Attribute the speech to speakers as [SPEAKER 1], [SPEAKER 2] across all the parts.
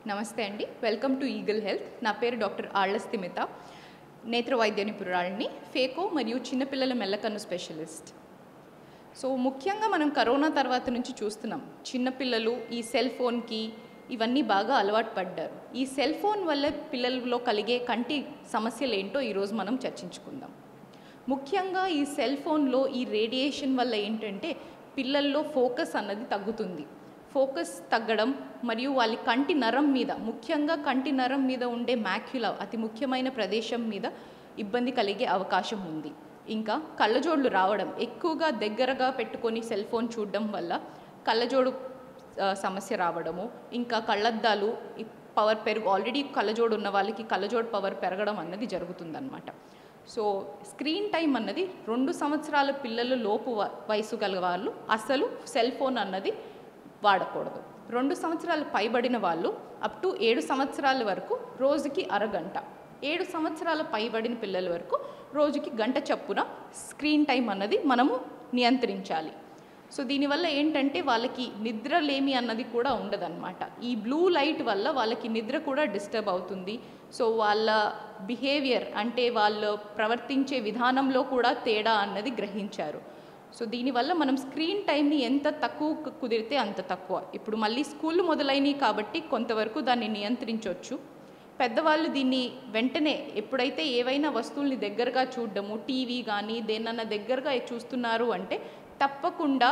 [SPEAKER 1] నమస్తే అండి. Welcome to eagle health. నా పేరు డాక్టర్ ఆళ్లస్తిమిత, నేత్ర వైద్య నిపుణురాలిని, ఫేకో మరియు చిన్నపిల్లల మెల్లకన్ను స్పెషలిస్ట్. సో ముఖ్యంగా మనం కరోనా తర్వాత నుంచి చూస్తున్నాం, చిన్నపిల్లలు ఈ సెల్ ఫోన్కి ఇవన్నీ బాగా అలవాటు పడ్డారు. ఈ సెల్ ఫోన్ వల్ల పిల్లల్లో కలిగే కంటి సమస్యలు ఏంటో ఈరోజు మనం చర్చించుకుందాం. ముఖ్యంగా ఈ సెల్ ఫోన్లో ఈ రేడియేషన్ వల్ల ఏంటంటే పిల్లల్లో ఫోకస్ అన్నది తగ్గుతుంది. ఫోకస్ తగ్గడం మరియు వాళ్ళ కంటి నరం మీద, ముఖ్యంగా కంటి నరం మీద ఉండే మ్యాక్యులా, అతి ముఖ్యమైన ప్రదేశం మీద ఇబ్బంది కలిగే అవకాశం ఉంది. ఇంకా కళ్ళజోళ్ళు రావడం, ఎక్కువగా దగ్గరగా పెట్టుకొని సెల్ ఫోన్ చూడడం వల్ల కళ్ళజోడు సమస్య రావడము, ఇంకా కళ్ళద్దాలు పవర్ ఆల్రెడీ కళ్ళజోడు ఉన్న వాళ్ళకి కళ్ళజోడు పవర్ పెరగడం అన్నది జరుగుతుందన్నమాట. సో స్క్రీన్ టైం అన్నది 2 సంవత్సరాల పిల్లల లోపు వయసు గల వాళ్ళు అసలు సెల్ ఫోన్ అన్నది వాడకూడదు. 2 సంవత్సరాలు పైబడిన వాళ్ళు అప్ టు 7 సంవత్సరాల వరకు రోజుకి అరగంట, 7 సంవత్సరాల పైబడిన పిల్లల వరకు రోజుకి గంట చప్పున స్క్రీన్ టైం అన్నది మనము నియంత్రించాలి. సో దీనివల్ల ఏంటంటే వాళ్ళకి నిద్రలేమి అన్నది కూడా ఉండదన్నమాట. ఈ బ్లూ లైట్ వల్ల వాళ్ళకి నిద్ర కూడా డిస్టర్బ్ అవుతుంది. సో వాళ్ళ బిహేవియర్ అంటే వాళ్ళు ప్రవర్తించే విధానంలో కూడా తేడా అన్నది గ్రహించారు. సో దీనివల్ల మనం స్క్రీన్ టైంని ఎంత తక్కువ కుదిరితే అంత తక్కువ. ఇప్పుడు మళ్ళీ స్కూళ్ళు మొదలైనవి కాబట్టి కొంతవరకు దాన్ని నియంత్రించవచ్చు. పెద్దవాళ్ళు దీన్ని వెంటనే ఎప్పుడైతే ఏవైనా వస్తువుల్ని దగ్గరగా చూడడము, టీవీ కానీ దేన్నన్నా దగ్గరగా చూస్తున్నారు అంటే తప్పకుండా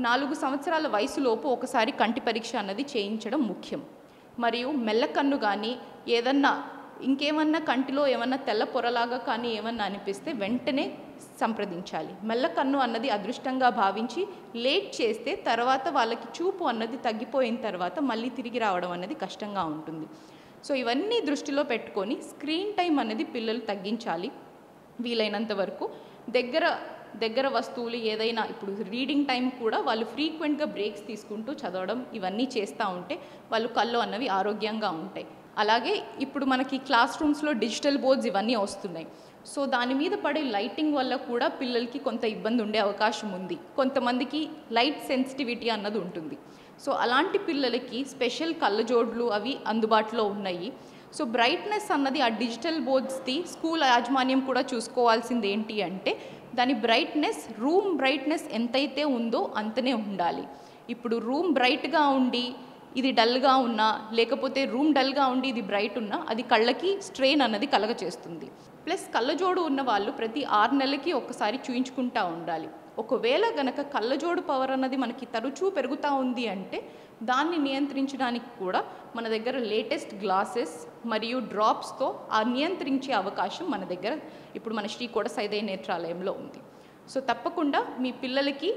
[SPEAKER 1] 4 సంవత్సరాల వయసులోపు ఒకసారి కంటి పరీక్ష అన్నది చేయించడం ముఖ్యం. మరియు మెల్లకన్ను కానీ ఏదన్నా ఇంకేమన్నా కంటిలో ఏమన్నా తెల్ల పొరలాగా కానీ ఏమన్నా అనిపిస్తే వెంటనే సంప్రదించాలి. మెల్లకన్ను అన్నది అదృష్టంగా భావించి లేట్ చేస్తే తర్వాత వాళ్ళకి చూపు అన్నది తగ్గిపోయిన తర్వాత మళ్ళీ తిరిగి రావడం అన్నది కష్టంగా ఉంటుంది. సో ఇవన్నీ దృష్టిలో పెట్టుకొని స్క్రీన్ టైం అనేది పిల్లలు తగ్గించాలి. వీలైనంత వరకు దగ్గర వస్తువులు ఏదైనా, ఇప్పుడు రీడింగ్ టైం కూడా వాళ్ళు ఫ్రీక్వెంట్గా బ్రేక్స్ తీసుకుంటూ చదవడం ఇవన్నీ చేస్తూ ఉంటే వాళ్ళు కళ్ళు అన్నవి ఆరోగ్యంగా ఉంటాయి. అలాగే ఇప్పుడు మనకి క్లాస్ రూమ్స్లో డిజిటల్ బోర్డ్స్ ఇవన్నీ వస్తున్నాయి. సో దాని మీద పడే లైటింగ్ వల్ల కూడా పిల్లలకి కొంత ఇబ్బంది ఉండే అవకాశం ఉంది. కొంతమందికి లైట్ సెన్సిటివిటీ అన్నది ఉంటుంది. సో అలాంటి పిల్లలకి స్పెషల్ కళ్ళజోడ్లు అవి అందుబాటులో ఉన్నాయి. సో బ్రైట్నెస్ అన్నది ఆ డిజిటల్ బోర్డ్స్ది స్కూల్ యాజమాన్యం కూడా చూసుకోవాల్సింది ఏంటి అంటే దాని బ్రైట్నెస్, రూమ్ బ్రైట్నెస్ ఎంతైతే ఉందో అంతనే ఉండాలి. ఇప్పుడు రూమ్ బ్రైట్గా ఉండి ఇది డల్గా ఉన్నా, లేకపోతే రూమ్ డల్గా ఉండి ఇది బ్రైట్ ఉన్నా అది కళ్ళకి స్ట్రెయిన్ అన్నది కలగచేస్తుంది. ప్లస్ కళ్ళజోడు ఉన్న వాళ్ళు ప్రతి 6 నెలలకి ఒకసారి చూయించుకుంటూ ఉండాలి. ఒకవేళ గనక కళ్ళజోడు పవర్ అన్నది మనకి తరచూ పెరుగుతూ ఉంది అంటే దాన్ని నియంత్రించడానికి కూడా మన దగ్గర లేటెస్ట్ గ్లాసెస్ మరియు డ్రాప్స్తో నియంత్రించే అవకాశం మన దగ్గర ఇప్పుడు మన శ్రీ కోడసైదయ్య నేత్రాలయంలో ఉంది. సో తప్పకుండా మీ పిల్లలకి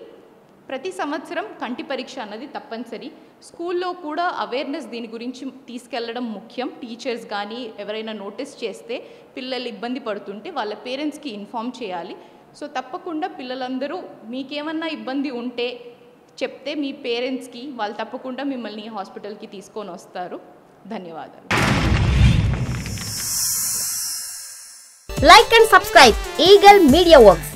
[SPEAKER 1] ప్రతి సంవత్సరం కంటి పరీక్ష అన్నది తప్పనిసరి. స్కూల్లో కూడా అవేర్నెస్ దీని గురించి తీసుకెళ్లడం ముఖ్యం. టీచర్స్ కానీ ఎవరైనా నోటీస్ చేస్తే పిల్లలు ఇబ్బంది పడుతుంటే వాళ్ళ పేరెంట్స్కి ఇన్ఫామ్ చేయాలి. సో తప్పకుండా పిల్లలందరూ మీకేమన్నా ఇబ్బంది ఉంటే చెప్తే మీ పేరెంట్స్కి వాళ్ళు తప్పకుండా మిమ్మల్ని హాస్పిటల్కి తీసుకొని వస్తారు. ధన్యవాదాలు.
[SPEAKER 2] Like and subscribe Eagle Media Works.